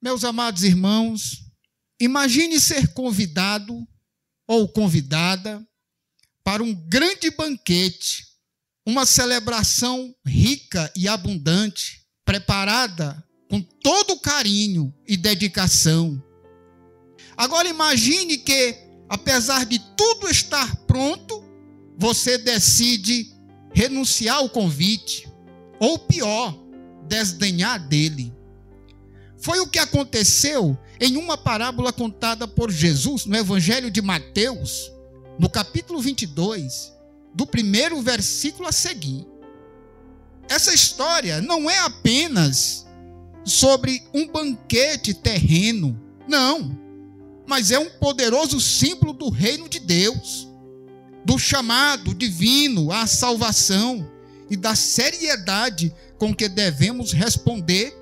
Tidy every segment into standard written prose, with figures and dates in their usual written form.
Meus amados irmãos, imagine ser convidado ou convidada para um grande banquete, uma celebração rica e abundante, preparada com todo carinho e dedicação. Agora imagine que, apesar de tudo estar pronto, você decide renunciar ao convite, ou pior, desdenhar dele. Foi o que aconteceu em uma parábola contada por Jesus no Evangelho de Mateus, no capítulo 22, do primeiro versículo a seguir. Essa história não é apenas sobre um banquete terreno, não, mas é um poderoso símbolo do reino de Deus, do chamado divino à salvação e da seriedade com que devemos responder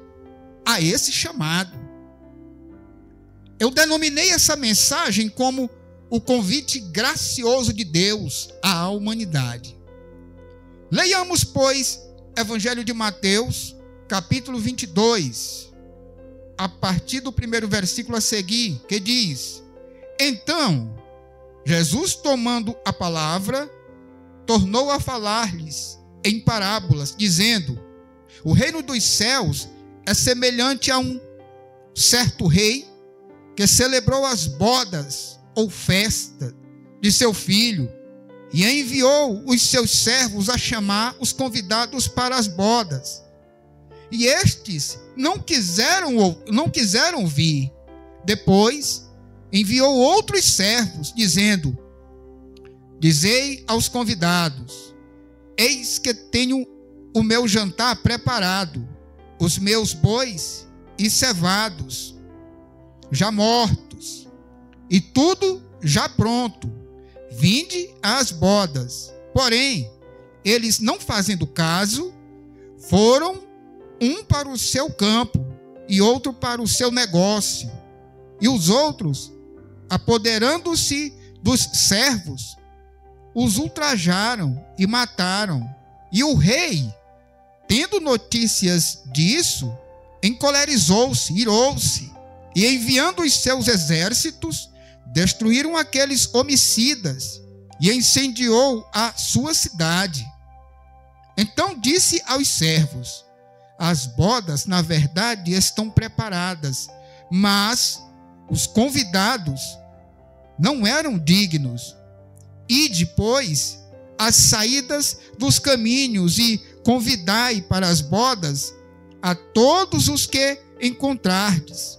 a esse chamado. Eu denominei essa mensagem como o convite gracioso de Deus à humanidade. Leiamos, pois, Evangelho de Mateus, capítulo 22, a partir do primeiro versículo a seguir, que diz: Então, Jesus, tomando a palavra, tornou a falar-lhes em parábolas, dizendo: O reino dos céus é semelhante a um certo rei que celebrou as bodas ou festa de seu filho e enviou os seus servos a chamar os convidados para as bodas. E estes não quiseram vir. Depois enviou outros servos, dizendo: Dizei aos convidados: Eis que tenho o meu jantar preparado, os meus bois e cevados, já mortos, e tudo já pronto. Vinde às bodas. Porém, eles, não fazendo caso, foram um para o seu campo e outro para o seu negócio. E os outros, apoderando-se dos servos, os ultrajaram e mataram. E o rei, tendo notícias disso, encolerizou-se, irou-se, e enviando os seus exércitos, destruíram aqueles homicidas e incendiou a sua cidade. Então disse aos servos: As bodas, na verdade, estão preparadas, mas os convidados não eram dignos. Ide, pois, às saídas dos caminhos e convidai para as bodas a todos os que encontrardes.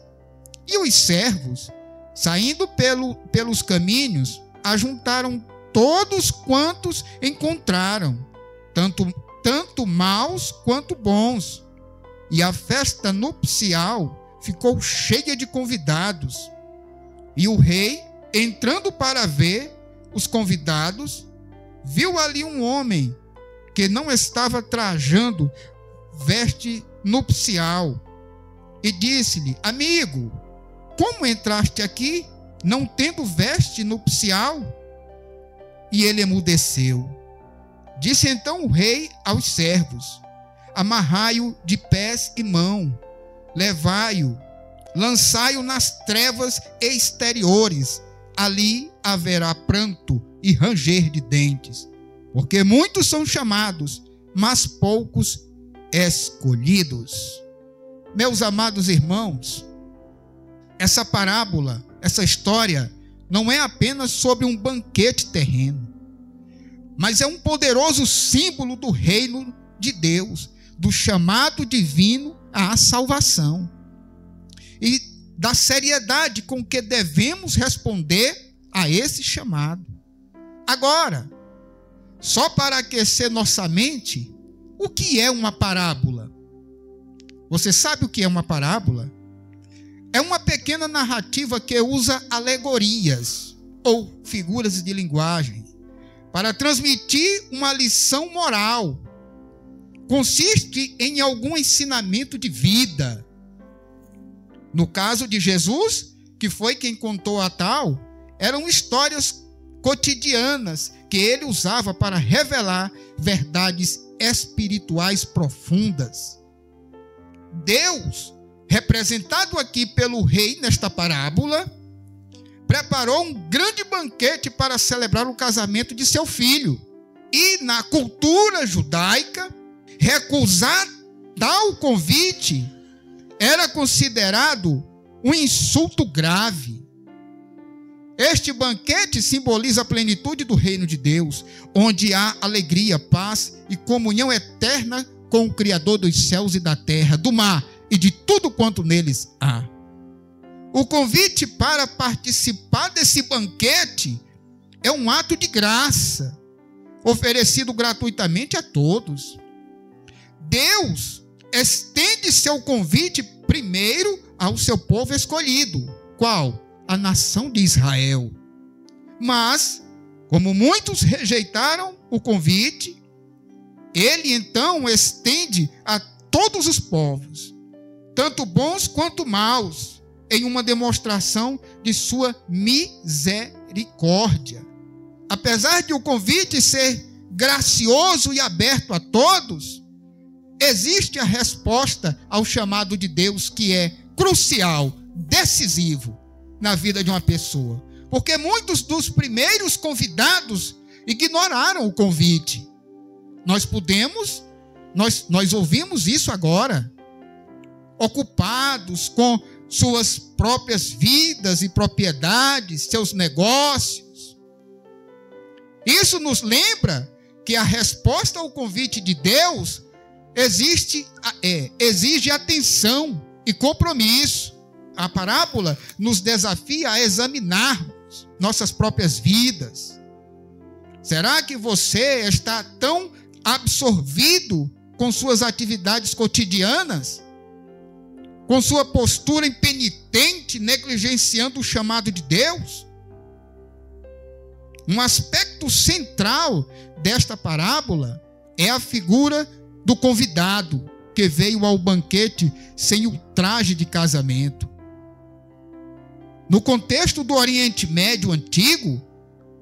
E os servos, saindo pelos caminhos, ajuntaram todos quantos encontraram, tanto maus quanto bons. E a festa nupcial ficou cheia de convidados. E o rei, entrando para ver os convidados, viu ali um homem que não estava trajando veste nupcial, e disse-lhe: Amigo, como entraste aqui, não tendo veste nupcial? E ele emudeceu. Disse então o rei aos servos: Amarrai-o de pés e mão, levai-o, lançai-o nas trevas exteriores, ali haverá pranto e ranger de dentes, porque muitos são chamados, mas poucos escolhidos. Meus amados irmãos, essa parábola, essa história, não é apenas sobre um banquete terreno, mas é um poderoso símbolo do reino de Deus, do chamado divino à salvação e da seriedade com que devemos responder a esse chamado. Agora, só para aquecer nossa mente, o que é uma parábola? Você sabe o que é uma parábola? É uma pequena narrativa que usa alegorias ou figuras de linguagem para transmitir uma lição moral. Consiste em algum ensinamento de vida. No caso de Jesus, que foi quem contou a tal, eram histórias cotidianas que ele usava para revelar verdades espirituais profundas. Deus representado aqui pelo rei nesta parábola, preparou um grande banquete para celebrar o casamento de seu filho. E na cultura judaica, recusar tal convite era considerado um insulto grave. Este banquete simboliza a plenitude do reino de Deus, onde há alegria, paz e comunhão eterna com o Criador dos céus e da terra, do mar e de tudo quanto neles há. O convite para participar desse banquete é um ato de graça, oferecido gratuitamente a todos. Deus estende seu convite primeiro ao seu povo escolhido. Qual? A nação de Israel. Mas, como muitos rejeitaram o convite, ele então estende a todos os povos, tanto bons quanto maus, em uma demonstração de sua misericórdia. Apesar de o convite ser gracioso e aberto a todos, existe a resposta ao chamado de Deus, que é crucial, decisivo na vida de uma pessoa. Porque muitos dos primeiros convidados ignoraram o convite. Nós ouvimos isso agora, ocupados com suas próprias vidas e propriedades, seus negócios. Isso nos lembra que a resposta ao convite de Deus exige atenção e compromisso. A parábola nos desafia a examinarmos nossas próprias vidas. Será que você está tão absorvido com suas atividades cotidianas, com sua postura impenitente, negligenciando o chamado de Deus? Um aspecto central desta parábola é a figura do convidado que veio ao banquete sem o traje de casamento. No contexto do Oriente Médio antigo,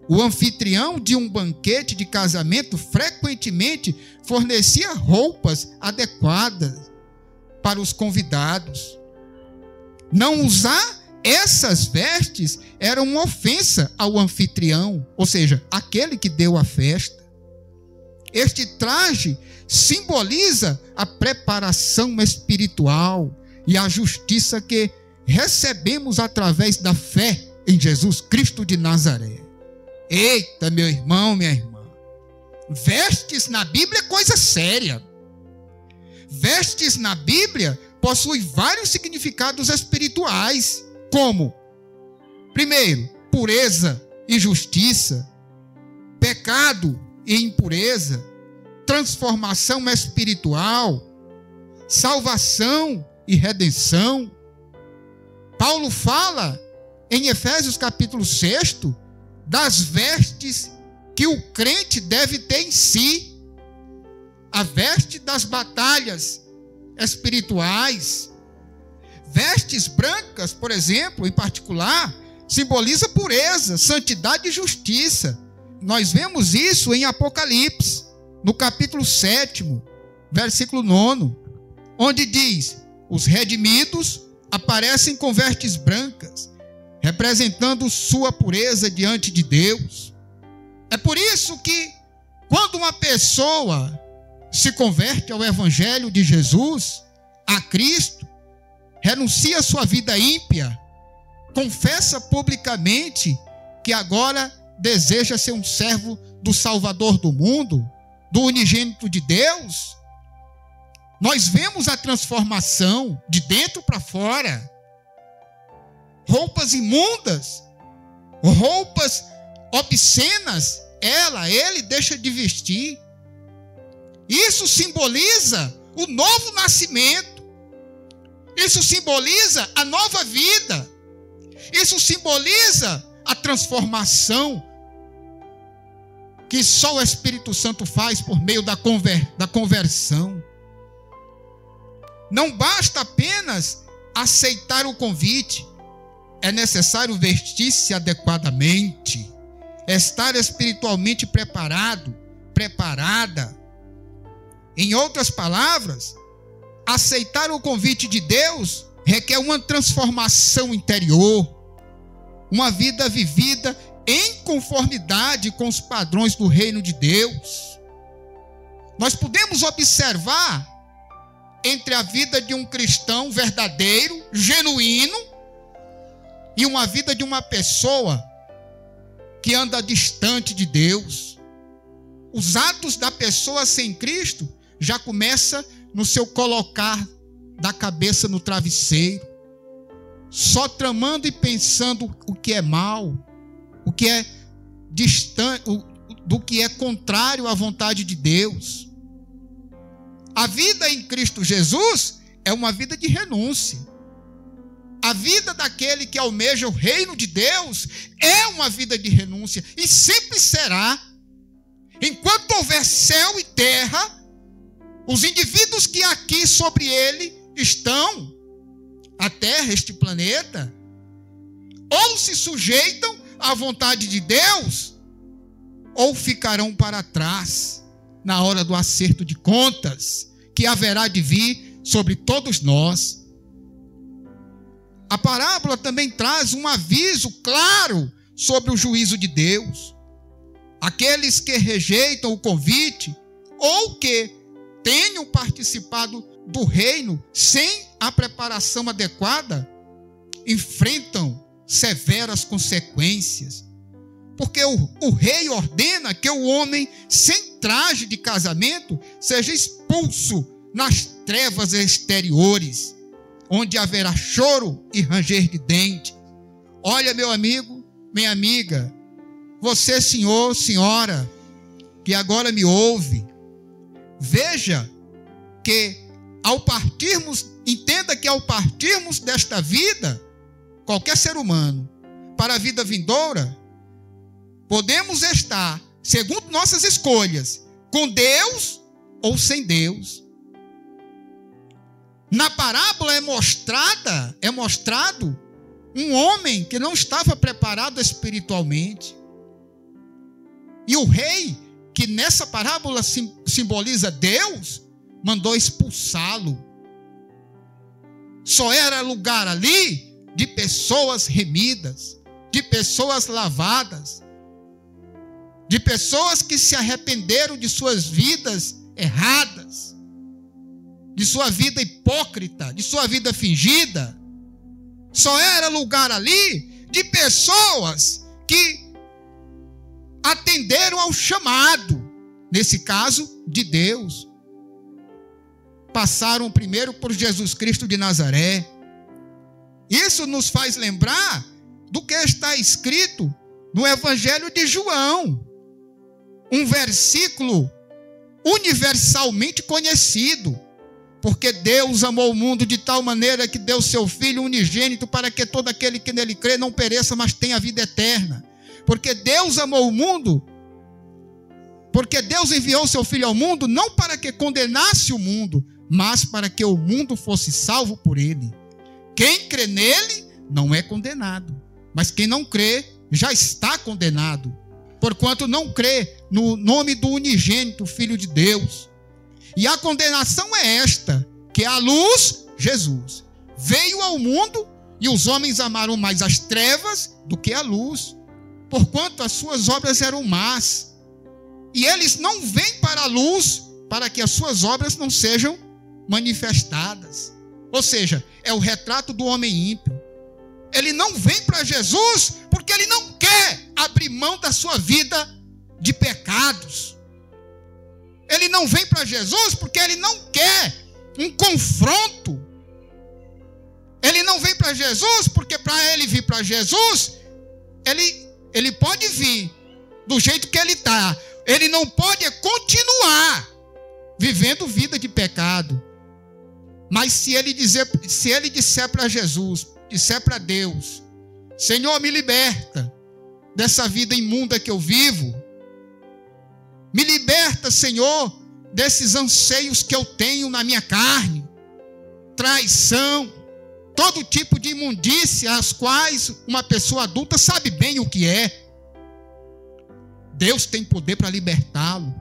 o anfitrião de um banquete de casamento frequentemente fornecia roupas adequadas para os convidados. Não usar essas vestes era uma ofensa ao anfitrião, ou seja, aquele que deu a festa. Este traje simboliza a preparação espiritual e a justiça que recebemos através da fé em Jesus Cristo de Nazaré. Eita, meu irmão, minha irmã, vestes na Bíblia é coisa séria. Vestes na Bíblia possuem vários significados espirituais, como, primeiro, pureza e justiça, pecado e impureza, transformação espiritual, salvação e redenção. Paulo fala em Efésios capítulo 6 das vestes que o crente deve ter em si. A veste das batalhas espirituais. Vestes brancas, por exemplo, em particular, simboliza pureza, santidade e justiça. Nós vemos isso em Apocalipse, no capítulo 7, versículo 9, onde diz: os redimidos aparecem com vestes brancas, representando sua pureza diante de Deus. É por isso que, quando uma pessoa se converte ao Evangelho de Jesus, a Cristo, renuncia à sua vida ímpia, confessa publicamente que agora deseja ser um servo do Salvador do mundo, do unigênito de Deus, nós vemos a transformação de dentro para fora. Roupas imundas, roupas obscenas, ele deixa de vestir. Isso simboliza o novo nascimento. Isso simboliza a nova vida. Isso simboliza a transformação que só o Espírito Santo faz por meio da conversão. Não basta apenas aceitar o convite. É necessário vestir-se adequadamente, estar espiritualmente preparado, preparada. Em outras palavras, aceitar o convite de Deus requer uma transformação interior, uma vida vivida em conformidade com os padrões do reino de Deus. Nós podemos observar entre a vida de um cristão verdadeiro, genuíno, e uma vida de uma pessoa que anda distante de Deus. Os atos da pessoa sem Cristo já começa no seu colocar da cabeça no travesseiro, só tramando e pensando o que é mal, o que é distante, do que é contrário à vontade de Deus. A vida em Cristo Jesus é uma vida de renúncia. A vida daquele que almeja o reino de Deus é uma vida de renúncia, e sempre será. Enquanto houver céu e terra, os indivíduos que aqui sobre ele estão, a terra, este planeta, ou se sujeitam à vontade de Deus, ou ficarão para trás na hora do acerto de contas que haverá de vir sobre todos nós. A parábola também traz um aviso claro sobre o juízo de Deus. Aqueles que rejeitam o convite ou que tenham participado do reino sem a preparação adequada enfrentam severas consequências. Porque o rei ordena que o homem sem traje de casamento seja expulso nas trevas exteriores, onde haverá choro e ranger de dente. Olha, meu amigo, minha amiga, você, senhor, senhora, que agora me ouve, veja que ao partirmos, entenda que ao partirmos desta vida, qualquer ser humano, para a vida vindoura, podemos estar, segundo nossas escolhas, com Deus ou sem Deus. Na parábola é mostrado um homem que não estava preparado espiritualmente. E o rei, que nessa parábola simboliza Deus, mandou expulsá-lo. Só era lugar ali de pessoas remidas, de pessoas lavadas, de pessoas que se arrependeram de suas vidas erradas, de sua vida hipócrita, de sua vida fingida. Só era lugar ali de pessoas que atenderam ao chamado, nesse caso, de Deus. Passaram primeiro por Jesus Cristo de Nazaré. Isso nos faz lembrar do que está escrito no Evangelho de João, um versículo universalmente conhecido. Porque Deus amou o mundo de tal maneira que deu seu Filho unigênito para que todo aquele que nele crê não pereça, mas tenha vida eterna. Porque Deus amou o mundo, porque Deus enviou seu Filho ao mundo, não para que condenasse o mundo, mas para que o mundo fosse salvo por ele. Quem crê nele não é condenado, mas quem não crê já está condenado, porquanto não crê no nome do unigênito Filho de Deus. E a condenação é esta, que a luz, Jesus, veio ao mundo e os homens amaram mais as trevas do que a luz, porquanto as suas obras eram más. E eles não vêm para a luz para que as suas obras não sejam manifestadas. Ou seja, é o retrato do homem ímpio. Ele não vem para Jesus porque ele não quer abrir mão da sua vida de pecados. Ele não vem para Jesus porque ele não quer um confronto. Ele não vem para Jesus porque para ele vir para Jesus, ele pode vir do jeito que ele está. Ele não pode continuar vivendo vida de pecado. Mas se ele disser para Jesus, disser para Deus: Senhor, me liberta dessa vida imunda que eu vivo. Me liberta, Senhor, desses anseios que eu tenho na minha carne. Traição, todo tipo de imundícia, as quais uma pessoa adulta sabe bem o que é. Deus tem poder para libertá-lo.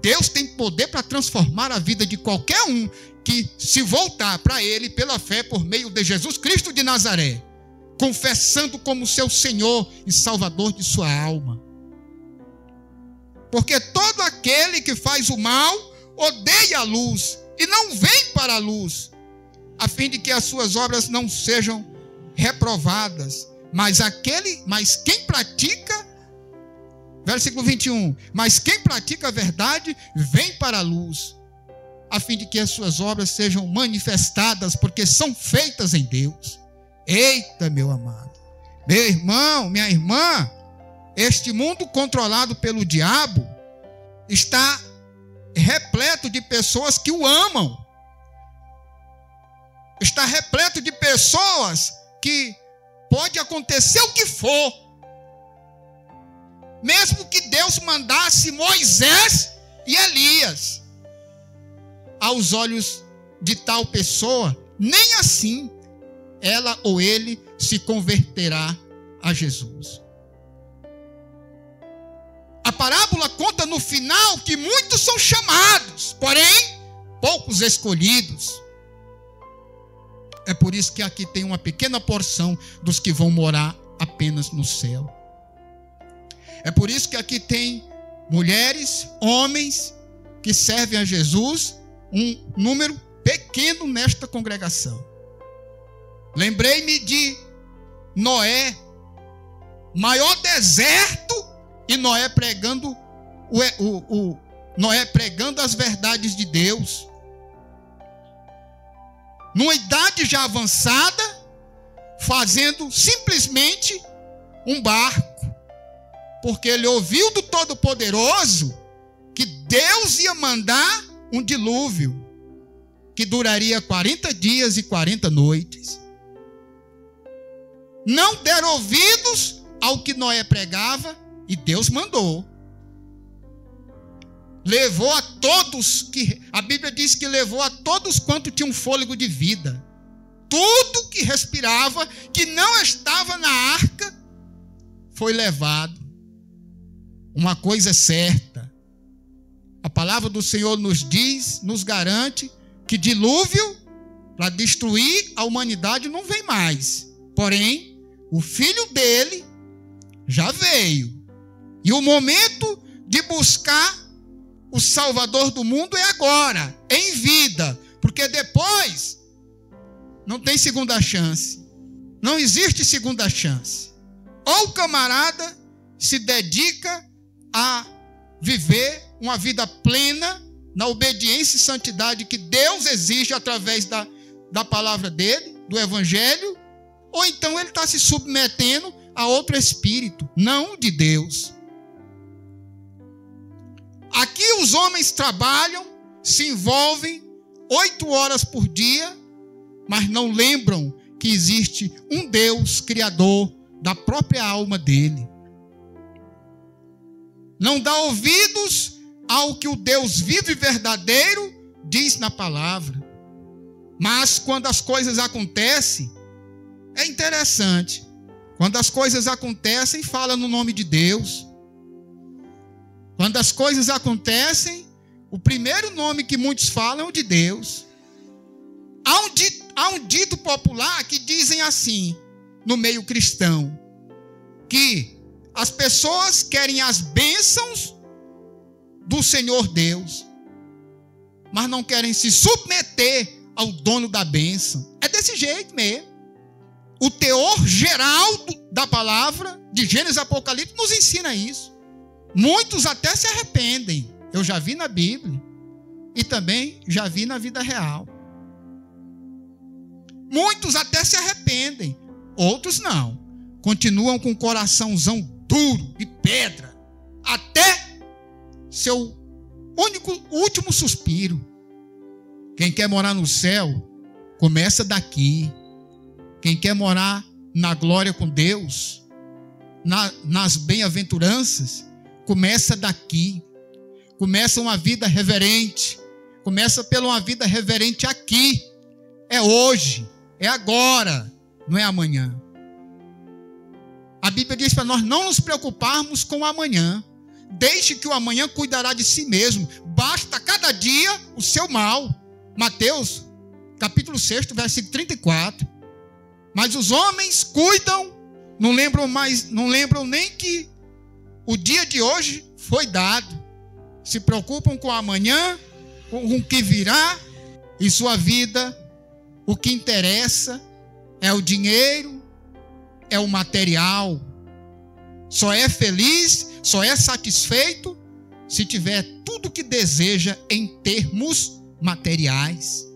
Deus tem poder para transformar a vida de qualquer um que se voltar para ele pela fé por meio de Jesus Cristo de Nazaré, confessando como seu Senhor e Salvador de sua alma. Porque todo aquele que faz o mal odeia a luz e não vem para a luz, a fim de que as suas obras não sejam reprovadas. Mas quem pratica, versículo 21, mas quem pratica a verdade vem para a luz, a fim de que as suas obras sejam manifestadas, porque são feitas em Deus. Eita, meu amado, meu irmão, minha irmã, este mundo controlado pelo diabo está repleto de pessoas que o amam. Está repleto de pessoas que pode acontecer o que for. Mesmo que Deus mandasse Moisés e Elias, aos olhos de tal pessoa, nem assim ela ou ele se converterá a Jesus. A parábola conta no final que muitos são chamados, porém poucos escolhidos. É por isso que aqui tem uma pequena porção dos que vão morar apenas no céu. É por isso que aqui tem mulheres, homens que servem a Jesus, um número pequeno nesta congregação. Lembrei-me de Noé, maior deserto, e Noé pregando Noé pregando as verdades de Deus. Numa idade já avançada, fazendo simplesmente um barco, porque ele ouviu do Todo-Poderoso que Deus ia mandar um dilúvio que duraria 40 dias e 40 noites. Não deram ouvidos ao que Noé pregava e Deus mandou. Levou a todos, a Bíblia diz que levou a todos quanto tinham fôlego de vida. Tudo que respirava, que não estava na arca, foi levado. Uma coisa é certa, a palavra do Senhor nos diz, nos garante, que dilúvio para destruir a humanidade não vem mais. Porém, o filho dele já veio. E o momento de buscar o Salvador do mundo é agora, em vida. Porque depois não tem segunda chance. Não existe segunda chance. Ou o camarada se dedica a viver uma vida plena na obediência e santidade que Deus exige através da palavra dele, do evangelho, ou então ele está se submetendo a outro espírito, não de Deus. Aqui os homens trabalham, se envolvem 8 horas por dia, mas não lembram que existe um Deus criador da própria alma dele. Não dá ouvidos ao que o Deus vivo e verdadeiro diz na palavra. Mas quando as coisas acontecem, é interessante. Quando as coisas acontecem, fala no nome de Deus. Quando as coisas acontecem, o primeiro nome que muitos falam é o de Deus. Há um dito popular que dizem assim, no meio cristão, que as pessoas querem as bênçãos do Senhor Deus, mas não querem se submeter ao dono da bênção. É desse jeito mesmo. O teor geral da palavra de Gênesis e Apocalipse nos ensina isso. Muitos até se arrependem. Eu já vi na Bíblia e também já vi na vida real. Muitos até se arrependem, outros não. Continuam com o coraçãozão duro e pedra até seu último suspiro. Quem quer morar no céu, começa daqui. Quem quer morar na glória com Deus, nas bem-aventuranças, começa daqui. Começa uma vida reverente. Começa pela uma vida reverente aqui. É hoje, é agora, não é amanhã. A Bíblia diz para nós não nos preocuparmos com o amanhã. Deixe que o amanhã cuidará de si mesmo. Basta cada dia o seu mal. Mateus, capítulo 6, versículo 34. Mas os homens cuidam, não lembram nem que o dia de hoje foi dado. Se preocupam com amanhã, com o que virá, e sua vida, o que interessa é o dinheiro, é o material. Só é feliz, só é satisfeito se tiver tudo o que deseja em termos materiais.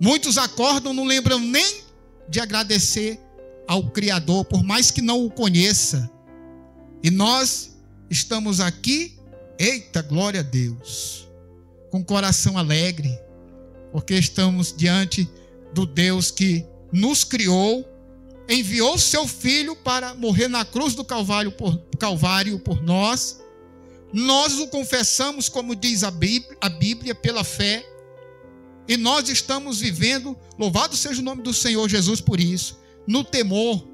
Muitos acordam, não lembram nem de agradecer ao Criador, por mais que não o conheça. E nós estamos aqui, eita, glória a Deus, com coração alegre, porque estamos diante do Deus que nos criou, enviou seu Filho para morrer na cruz do Calvário por nós. Nós o confessamos, como diz a Bíblia, pela fé. E nós estamos vivendo, louvado seja o nome do Senhor Jesus por isso, no temor,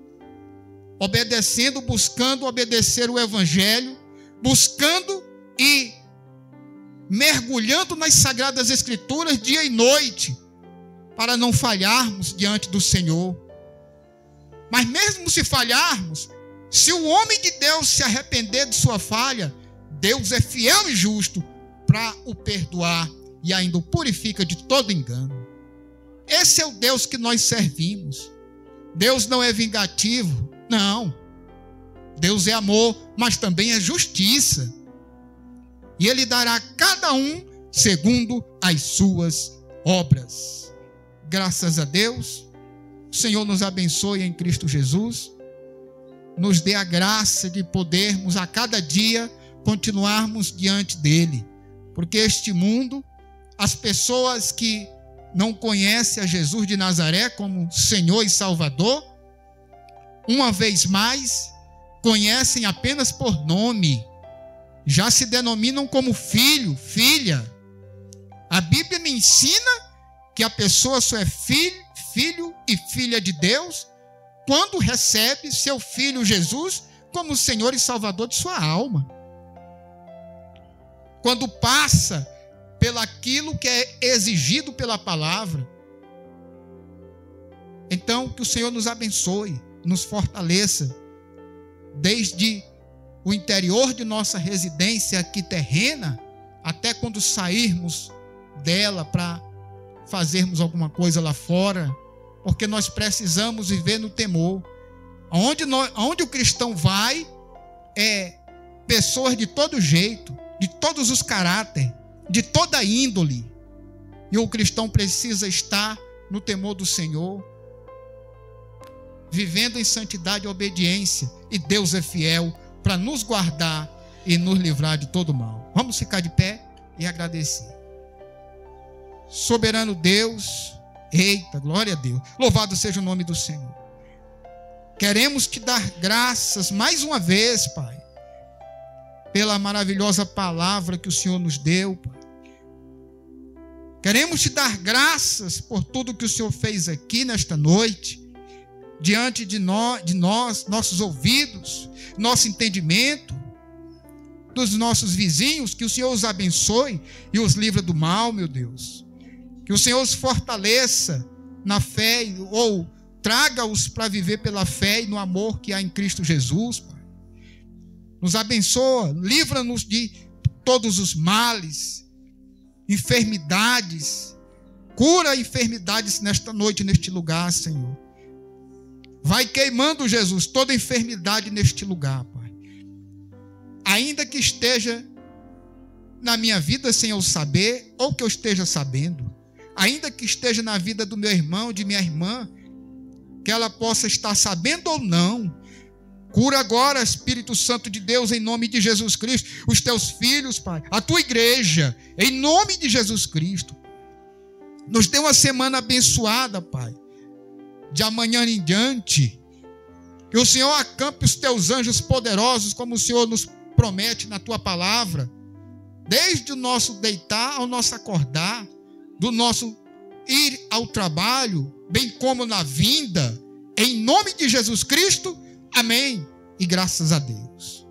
obedecendo, buscando obedecer o Evangelho, buscando e mergulhando nas Sagradas Escrituras dia e noite, para não falharmos diante do Senhor. Mas mesmo se falharmos, se o homem de Deus se arrepender de sua falha, Deus é fiel e justo para o perdoar e ainda o purifica de todo engano. Esse é o Deus que nós servimos. Deus não é vingativo, não. Deus é amor, mas também é justiça. E Ele dará a cada um segundo as suas obras. Graças a Deus, o Senhor nos abençoe em Cristo Jesus, nos dê a graça de podermos a cada dia continuarmos diante dEle, porque este mundo, as pessoas que não conhecem a Jesus de Nazaré como Senhor e Salvador, uma vez mais, conhecem apenas por nome, já se denominam como filho, filha. A Bíblia me ensina que a pessoa só é filho e filha de Deus quando recebe seu Filho Jesus como Senhor e Salvador de sua alma. Quando passa pelaquilo que é exigido pela palavra. Então, que o Senhor nos abençoe, nos fortaleça, desde o interior de nossa residência aqui terrena, até quando sairmos dela para fazermos alguma coisa lá fora, porque nós precisamos viver no temor. Onde o cristão vai, é pessoas de todo jeito, de todos os caráteres, de toda índole. E o cristão precisa estar no temor do Senhor, vivendo em santidade e obediência. E Deus é fiel para nos guardar e nos livrar de todo mal. Vamos ficar de pé e agradecer. Soberano Deus, eita, glória a Deus, louvado seja o nome do Senhor. Queremos te dar graças mais uma vez, Pai, pela maravilhosa palavra que o Senhor nos deu, Pai. Queremos te dar graças por tudo que o Senhor fez aqui nesta noite, diante de nós, nossos ouvidos, nosso entendimento, dos nossos vizinhos. Que o Senhor os abençoe e os livre do mal, meu Deus. Que o Senhor os fortaleça na fé, ou traga-os para viver pela fé e no amor que há em Cristo Jesus, Pai. Nos abençoa, livra-nos de todos os males, enfermidades. Cura enfermidades nesta noite, neste lugar, Senhor. Vai queimando, Jesus, toda enfermidade neste lugar, Pai. Ainda que esteja na minha vida sem eu saber, ou que eu esteja sabendo. Ainda que esteja na vida do meu irmão, de minha irmã, que ela possa estar sabendo ou não. Cura agora, Espírito Santo de Deus, em nome de Jesus Cristo, os teus filhos, Pai, a tua igreja, em nome de Jesus Cristo. Nos dê uma semana abençoada, Pai. De amanhã em diante, que o Senhor acampe os teus anjos poderosos, como o Senhor nos promete na tua palavra, desde o nosso deitar ao nosso acordar, do nosso ir ao trabalho, bem como na vinda, em nome de Jesus Cristo, amém, e graças a Deus.